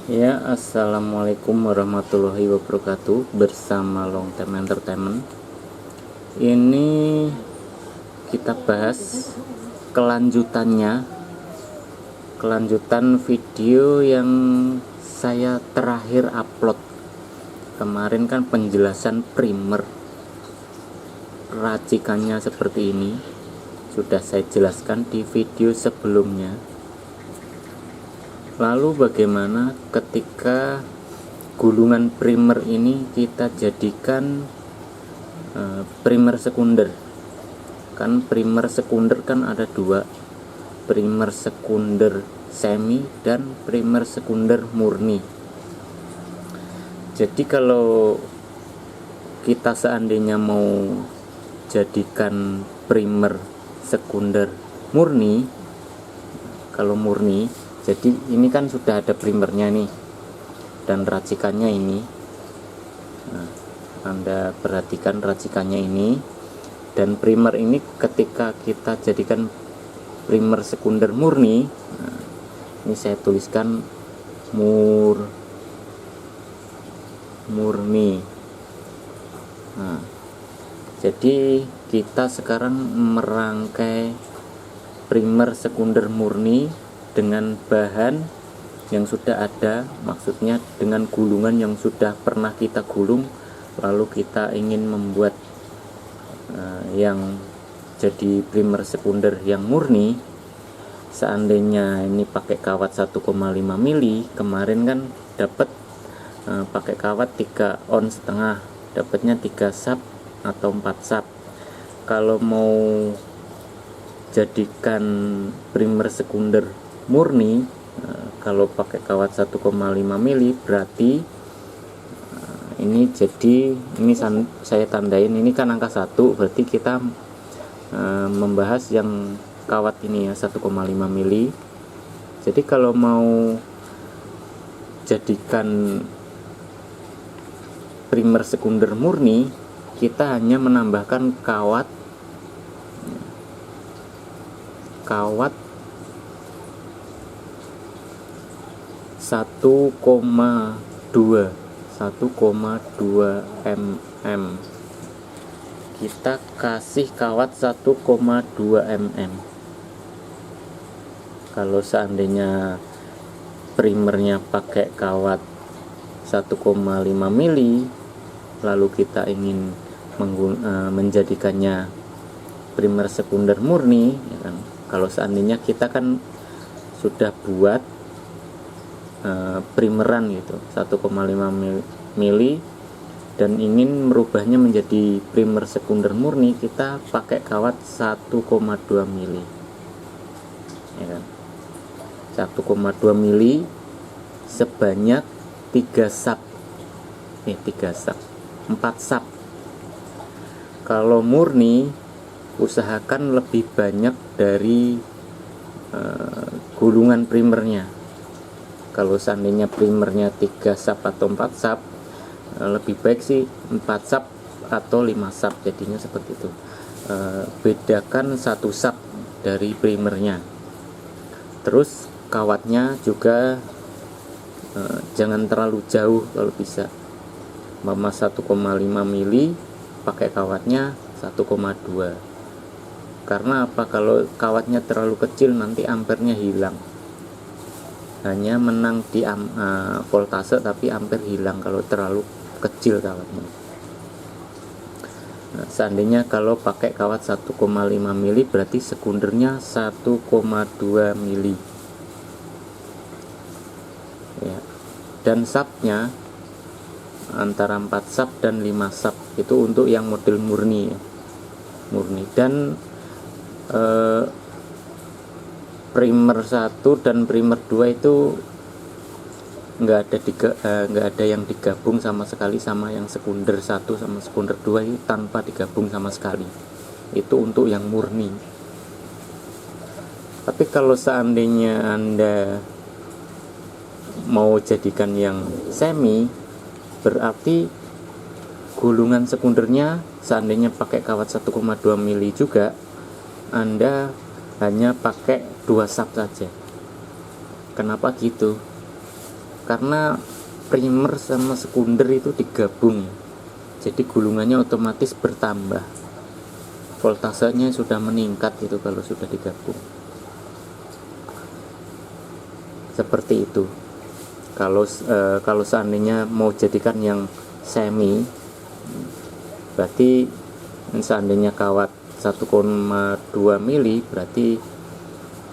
Ya, assalamualaikum warahmatullahi wabarakatuh. Bersama Long Time Entertainment. Ini kita bahas kelanjutan video yang saya terakhir upload. Kemarin kan penjelasan primer racikannya seperti ini, sudah saya jelaskan di video sebelumnya. Lalu bagaimana ketika gulungan primer ini kita jadikan primer sekunder? Kan primer sekunder kan ada dua, primer sekunder semi dan primer sekunder murni. Jadi kalau kita seandainya mau jadikan primer sekunder murni, kalau murni, jadi ini kan sudah ada primernya nih dan racikannya ini. Nah, Anda perhatikan racikannya ini, dan primer ini ketika kita jadikan primer sekunder murni, nah, ini saya tuliskan murni. Nah, jadi kita sekarang merangkai primer sekunder murni dengan bahan yang sudah ada, maksudnya dengan gulungan yang sudah pernah kita gulung, lalu kita ingin membuat yang jadi primer sekunder yang murni. Seandainya ini pakai kawat 1,5 mili, kemarin kan dapat pakai kawat 3 ons setengah, dapatnya 3 sap atau 4 sap. Kalau mau jadikan primer sekunder murni, kalau pakai kawat 1,5 mili berarti ini, jadi ini saya tandain, ini kan angka 1, berarti kita membahas yang kawat ini ya, 1,5 mili. Jadi kalau mau jadikan primer sekunder murni, kita hanya menambahkan kawat 1,2 mm. Kita kasih kawat 1,2 mm. Kalau seandainya primernya pakai kawat 1,5 mili, lalu kita ingin menjadikannya primer sekunder murni, ya kan? Kalau seandainya kita kan sudah buat primeran gitu 1,5 mili dan ingin merubahnya menjadi primer sekunder murni, kita pakai kawat 1,2 mili, ya kan? 1,2 mili sebanyak 4 sap. Kalau murni usahakan lebih banyak dari gulungan primernya. Kalau seandainya primernya 3 sap atau 4 sap, lebih baik sih 4 sap atau 5 sap, jadinya seperti itu. Bedakan 1 sap dari primernya. Terus kawatnya juga jangan terlalu jauh kalau bisa. Mama 1,5 mili, pakai kawatnya 1,2. Karena apa? Kalau kawatnya terlalu kecil nanti ampernya hilang. Hanya menang di voltase tapi ampere hilang kalau terlalu kecil kawatnya. Nah, seandainya kalau pakai kawat 1,5 mili berarti sekundernya 1,2 mili. Ya. Dan sapnya antara 4 sap dan 5 sap, itu untuk yang model murni ya. Dan primer 1 dan primer 2 itu nggak ada yang digabung sama sekali sama yang sekunder 1 sama sekunder 2, itu tanpa digabung sama sekali. Itu untuk yang murni. Tapi kalau seandainya Anda mau jadikan yang semi, berarti gulungan sekundernya seandainya pakai kawat 1,2 mili juga, Anda hanya pakai 2 sap saja. Kenapa gitu? karena primer sama sekunder itu digabung ya. Jadi gulungannya otomatis bertambah, voltasenya sudah meningkat itu kalau sudah digabung. Seperti itu. Kalau seandainya mau jadikan yang semi, berarti seandainya kawat 1,2 mili, berarti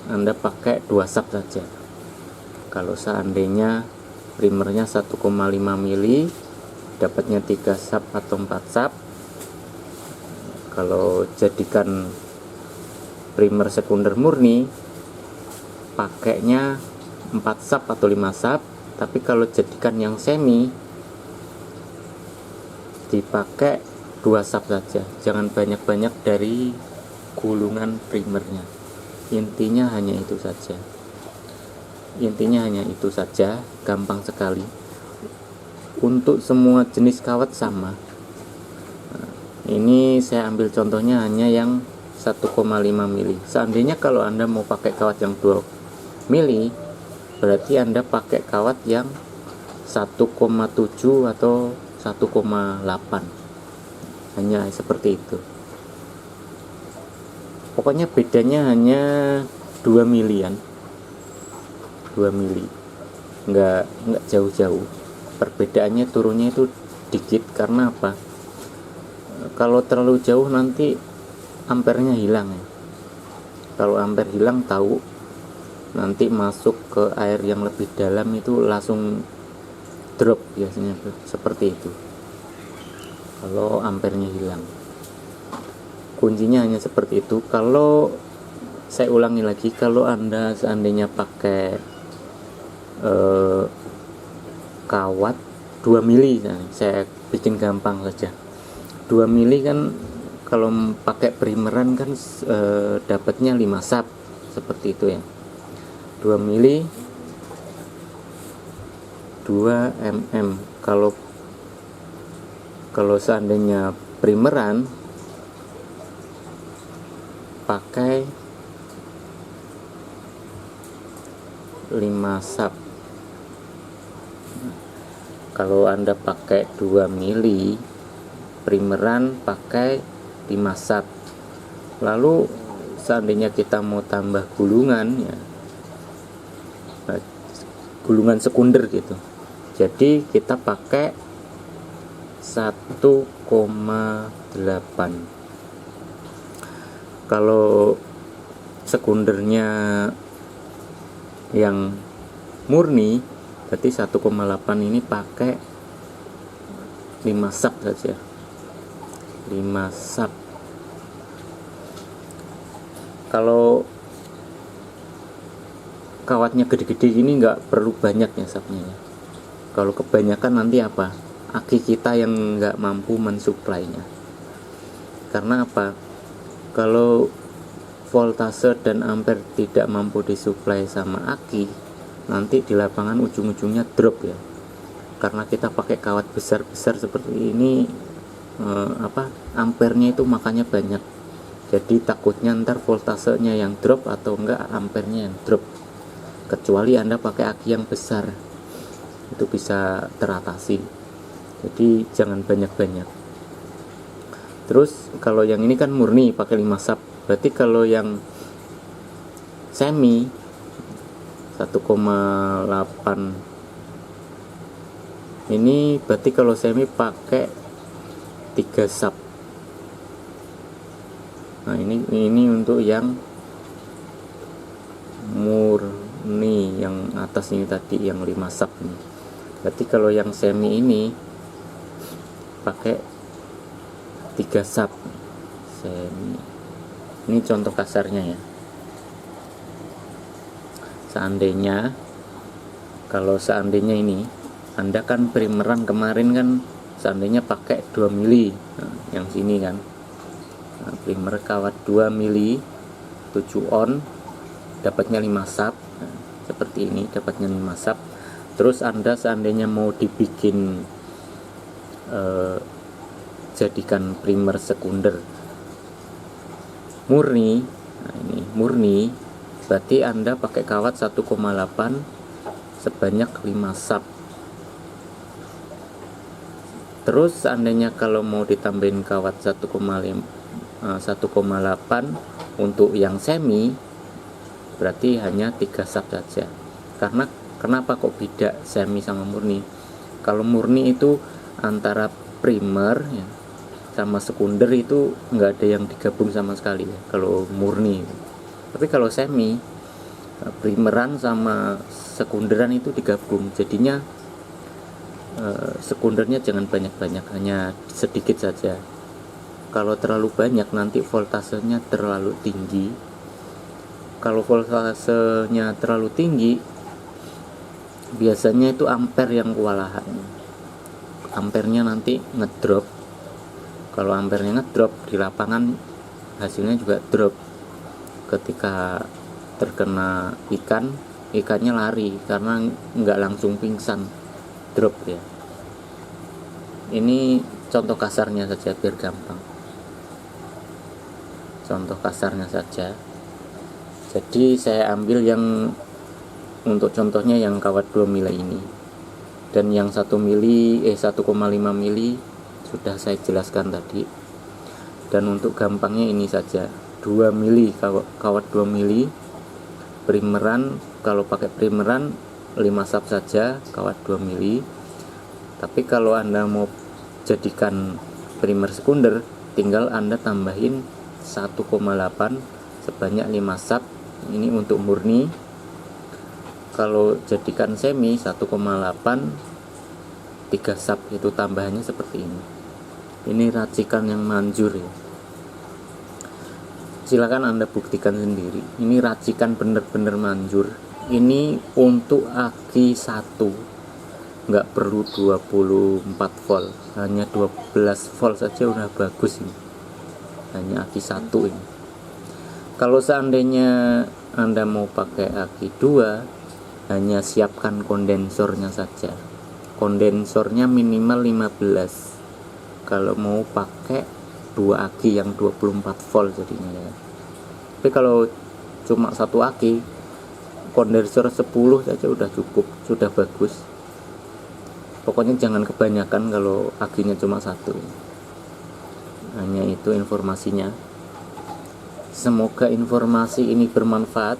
Anda pakai 2 sub saja. Kalau seandainya primernya 1,5 mili, dapatnya 3 sub atau 4 sub. Kalau jadikan primer sekunder murni, pakainya 4 sub atau 5 sub. Tapi kalau jadikan yang semi, dipakai 2 sub saja. Jangan banyak-banyak dari gulungan primernya. Intinya hanya itu saja. Gampang sekali. Untuk semua jenis kawat sama. Nah, ini saya ambil contohnya hanya yang 1,5 mili. Seandainya kalau Anda mau pakai kawat yang 2 mili, berarti Anda pakai kawat yang 1,7 atau 1,8. Hanya seperti itu. Pokoknya bedanya hanya 2 milian. 2 mili. Enggak jauh-jauh. Perbedaannya turunnya itu dikit. Karena apa? Kalau terlalu jauh nanti ampernya hilang ya. Kalau ampere hilang, tahu nanti masuk ke air yang lebih dalam itu langsung drop, biasanya seperti itu kalau ampernya hilang. Kuncinya hanya seperti itu. Kalau saya ulangi lagi, kalau Anda seandainya pakai kawat 2 mili, nah, saya bikin gampang saja. 2 mili kan kalau pakai primeran kan dapatnya 5 sub seperti itu ya. 2 mili 2 mm. Kalau seandainya primeran pakai 5 sub. Kalau Anda pakai 2 mili primeran pakai 5 sub. Lalu seandainya kita mau tambah gulungan ya, gulungan sekunder gitu, jadi kita pakai 1,8. Kalau sekundernya yang murni berarti 1,8 ini pakai 5 sub saja. 5 sub. Kalau kawatnya gede-gede gini nggak perlu banyak ya subnya. Kalau kebanyakan nanti apa? Aki kita yang nggak mampu mensuplainya. Karena apa? Kalau voltase dan ampere tidak mampu disuplai sama aki, nanti di lapangan ujung-ujungnya drop ya. Karena kita pakai kawat besar-besar seperti ini, ampernya itu makanya banyak. Jadi takutnya ntar voltasenya yang drop atau enggak ampernya yang drop. Kecuali Anda pakai aki yang besar, itu bisa teratasi. Jadi jangan banyak-banyak. Terus kalau yang ini kan murni pakai 5 sub. Berarti kalau yang semi 1,8 ini berarti kalau semi pakai 3 sub. Nah, ini untuk yang murni, yang atas ini tadi yang 5 sub ini. Berarti kalau yang semi ini pakai 3 sub. Semi. Ini contoh kasarnya ya. Kalau seandainya ini Anda kan primeran kemarin kan seandainya pakai 2 mili. Nah, yang sini kan. Nah, primer kawat 2 mili 7 on dapatnya 5 sub. Nah, seperti ini dapatnya 5 sub. Terus Anda seandainya mau dibikin jadikan primer sekunder murni, nah ini murni, berarti Anda pakai kawat 1,8 sebanyak 5 sub. Terus seandainya kalau mau ditambahin kawat 1,8 untuk yang semi, berarti hanya 3 sub saja. Karena kenapa kok beda semi sama murni? Kalau murni itu antara primer ya, sama sekunder itu nggak ada yang digabung sama sekali ya, kalau murni. Tapi kalau semi, primeran sama sekunderan itu digabung, jadinya sekundernya jangan banyak-banyak, hanya sedikit saja. Kalau terlalu banyak nanti voltasenya terlalu tinggi. Kalau voltasenya terlalu tinggi, biasanya itu ampere yang kewalahan. Ampernya nanti ngedrop. Kalau ampernya ngedrop di lapangan, hasilnya juga drop. Ketika terkena ikan, ikannya lari karena nggak langsung pingsan, drop ya. Ini contoh kasarnya saja biar gampang. Contoh kasarnya saja. Jadi saya ambil yang untuk contohnya yang kawat 2 mili ini. Dan yang 1,5 mili sudah saya jelaskan tadi. Dan untuk gampangnya ini saja. 2 mili kawat 2 mili. Primeran, kalau pakai primeran 5 sub saja kawat 2 mili. Tapi kalau Anda mau jadikan primer sekunder, tinggal Anda tambahin 1,8 sebanyak 5 sub. Ini untuk murni. Kalau jadikan semi 1,8 3 sub, itu tambahannya seperti ini. Ini racikan yang manjur ya. Silakan Anda buktikan sendiri. Ini racikan bener-bener manjur. Ini untuk aki 1, nggak perlu 24 volt, hanya 12 volt saja udah bagus ini. Hanya aki 1 ini. Kalau seandainya Anda mau pakai aki 2, hanya siapkan kondensornya saja. Kondensornya minimal 15. Kalau mau pakai 2 aki yang 24 volt jadinya ya. Tapi kalau cuma 1 aki, kondensor 10 saja udah cukup, sudah bagus. Pokoknya jangan kebanyakan kalau akinya cuma 1. Hanya itu informasinya. Semoga informasi ini bermanfaat.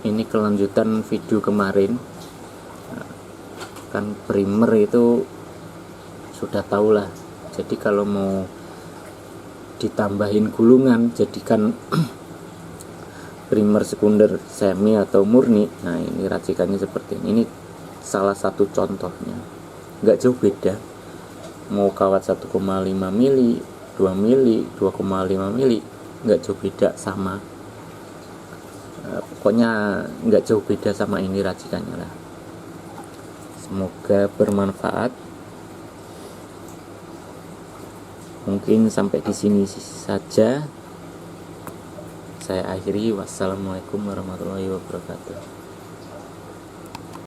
Ini kelanjutan video kemarin. Kan primer itu sudah tahu lah. Jadi kalau mau ditambahin gulungan, jadikan primer sekunder semi atau murni. Nah, ini racikannya seperti ini. Ini salah satu contohnya. Nggak jauh beda. Mau kawat 1,5 mili, 2 mili, 2,5 mili, nggak jauh beda, sama. Pokoknya nggak jauh beda sama ini racikannya lah. Semoga bermanfaat. Mungkin sampai di sini saja. Saya akhiri. Wassalamualaikum warahmatullahi wabarakatuh.